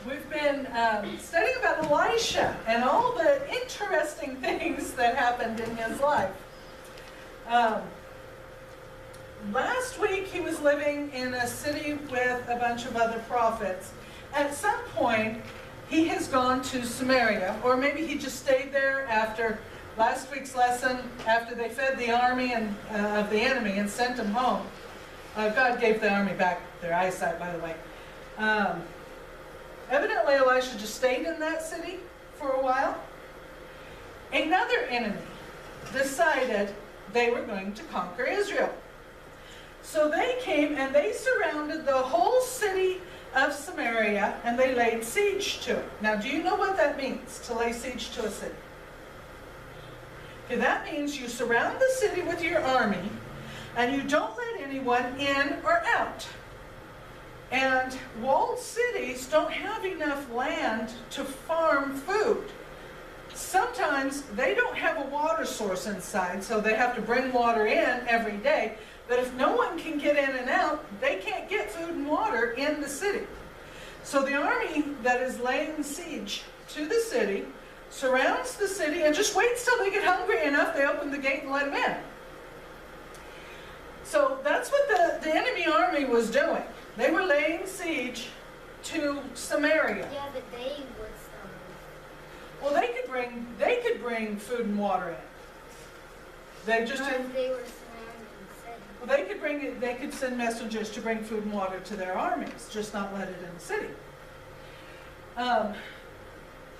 We've been studying about Elisha and all the interesting things that happened in his life. Last week he was living in a city with a bunch of other prophets. At some point he has gone to Samaria, or maybe he just stayed there after last week's lesson, after they fed the army of the enemy and sent them home. God gave the army back their eyesight, by the way. Evidently, Elisha just stayed in that city for a while. Another enemy decided they were going to conquer Israel. So they came and they surrounded the whole city of Samaria and they laid siege to it. Now, do you know what that means, to lay siege to a city? Okay, that means you surround the city with your army and you don't let anyone in or out. And walled cities don't have enough land to farm food. Sometimes they don't have a water source inside, so they have to bring water in every day. But if no one can get in and out, they can't get food and water in the city. So the army that is laying siege to the city surrounds the city and just waits till they get hungry enough, they open the gate and let them in. So that's what the enemy army was doing. They were laying siege to Samaria. Yeah, but they was. Well, they could bring food and water in. They just didn't. They were surrounding the city. Well, they could bring it. They could send messengers to bring food and water to their armies, just not let it in the city.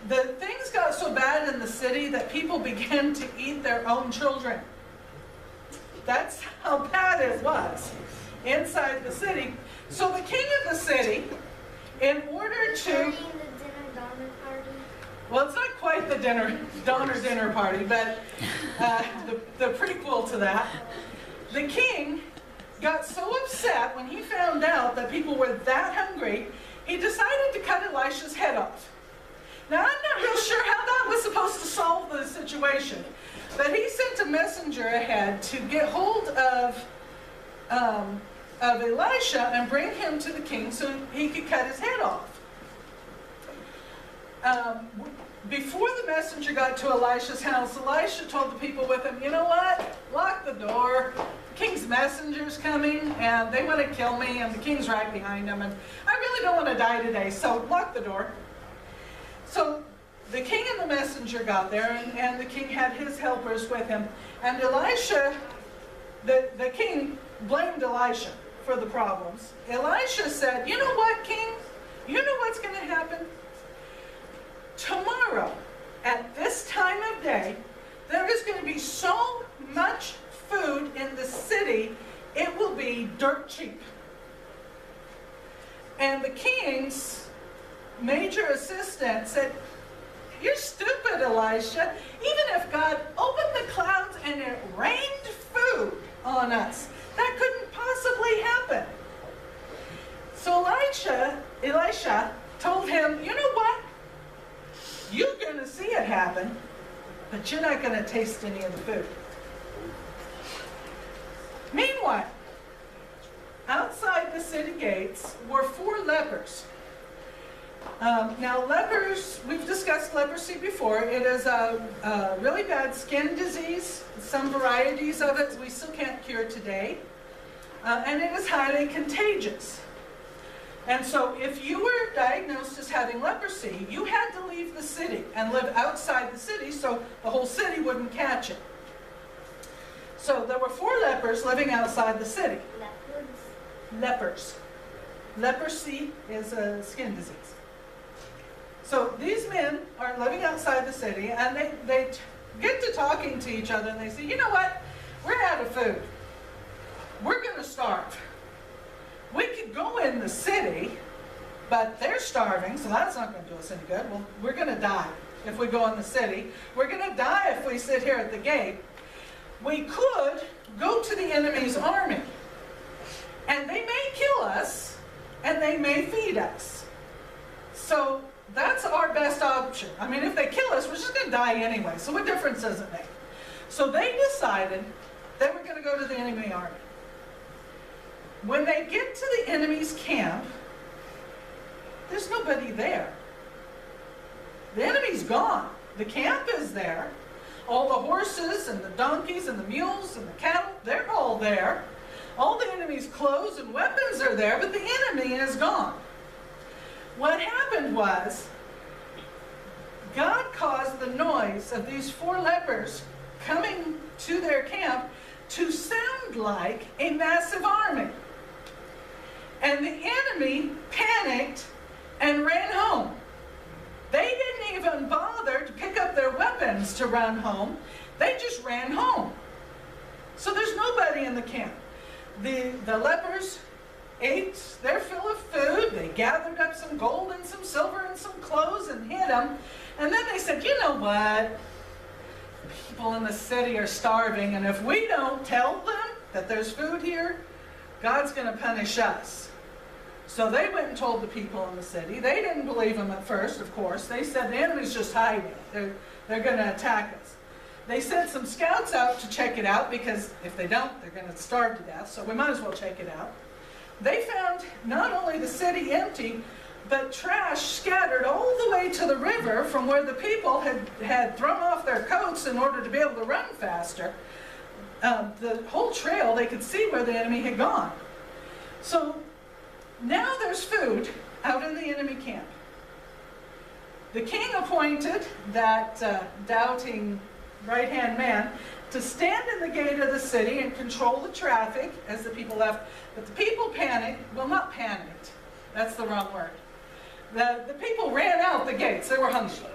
The things got so bad in the city that people began to eat their own children. That's how bad it was inside the city. So the king of the city, in order to... Well, it's not quite the dinner party, but the prequel to that. The king got so upset when he found out that people were that hungry, he decided to cut Elisha's head off. Now, I'm not real sure how that was supposed to solve the situation, but he sent a messenger ahead to get hold of Elisha and bring him to the king so he could cut his head off. Before the messenger got to Elisha's house, Elisha told the people with him, you know what? Lock the door. The king's messenger's coming, and they want to kill me, and the king's right behind them, and I really don't want to die today, so lock the door. So the king and the messenger got there, and the king had his helpers with him, and Elisha, the king blamed Elisha for the problems. Elisha said, you know what, king? You know what's going to happen? Tomorrow, at this time of day, there is going to be so much food in the city, it will be dirt cheap. And the king's major assistant said, you're stupid, Elisha. Even if God opened the clouds and it rained food on us, that couldn't possibly happen. So Elisha told him, you know what? You're going to see it happen, but you're not going to taste any of the food. Meanwhile, outside the city gates were 4 lepers. Now, lepers, we've discussed leprosy before. It is a really bad skin disease. Some varieties of it we still can't cure today. And it is highly contagious. And so if you were diagnosed as having leprosy, you had to leave the city and live outside the city so the whole city wouldn't catch it. So there were 4 lepers living outside the city. Lepers. Leprosy is a skin disease. So these men are living outside the city, and they get to talking to each other, and they say, you know what? We're out of food. We're going to starve. We could go in the city, but they're starving, so that's not going to do us any good. Well, we're going to die if we go in the city. We're going to die if we sit here at the gate. We could go to the enemy's army, and they may kill us, and they may feed us. So that's our best option. I mean, if they kill us, we're just going to die anyway, so what difference does it make? So they decided they were going to go to the enemy army. When they get to the enemy's camp, there's nobody there. The enemy's gone. The camp is there. All the horses and the donkeys and the mules and the cattle, they're all there. All the enemy's clothes and weapons are there, but the enemy is gone. What happened was, God caused the noise of these 4 lepers coming to their camp to sound like a massive army. And the enemy panicked and ran home. They didn't even bother to pick up their weapons to run home. They just ran home. So there's nobody in the camp. The lepers ate their fill of food. They gathered up some gold and some silver and some clothes and hid them. And then they said, you know what? People in the city are starving, and if we don't tell them that there's food here, God's going to punish us. So they went and told the people in the city. They didn't believe them at first, of course. They said the enemy's just hiding. They're going to attack us. They sent some scouts out to check it out, because if they don't, they're going to starve to death. So we might as well check it out. They found not only the city empty, but trash scattered all the way to the river from where the people had thrown off their coats in order to be able to run faster. The whole trail, they could see where the enemy had gone. So now there's food out in the enemy camp. The king appointed that doubting right-hand man to stand in the gate of the city and control the traffic as the people left. But the people panicked. Well, not panicked. That's the wrong word. The people ran out the gates. They were hungry.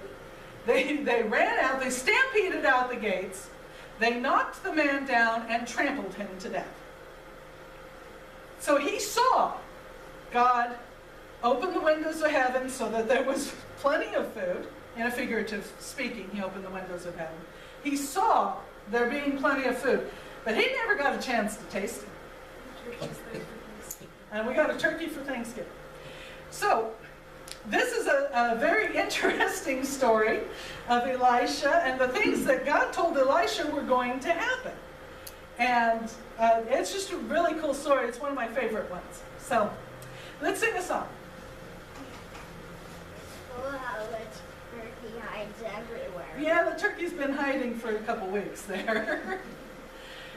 They ran out. They stampeded out the gates. They knocked the man down and trampled him to death. So he saw God open the windows of heaven so that there was plenty of food. In a figurative speaking, he opened the windows of heaven. He saw there being plenty of food, but he never got a chance to taste it. And we got a turkey for Thanksgiving. So this is a very interesting story of Elisha and the things that God told Elisha were going to happen. And it's just a really cool story. It's one of my favorite ones. So let's sing a song. Oh, how the turkey hides everywhere. Yeah, the turkey's been hiding for a couple weeks there.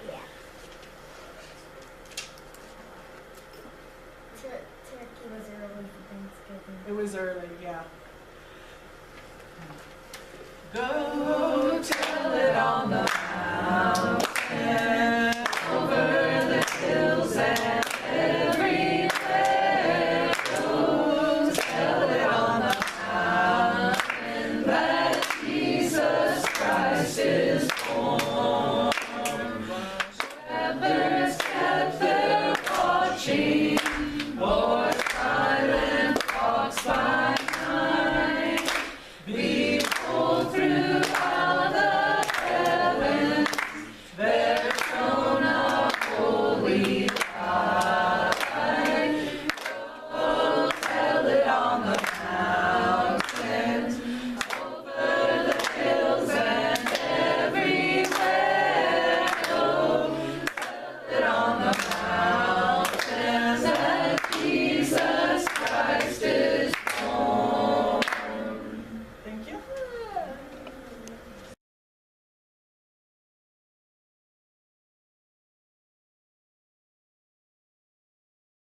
Yeah. Turkey was early for Thanksgiving. It was early, yeah. Go tell it on the mountain, over the hills and everywhere. Go tell it on the mountain that Jesus Christ is born. Shepherds kept their watching, boy.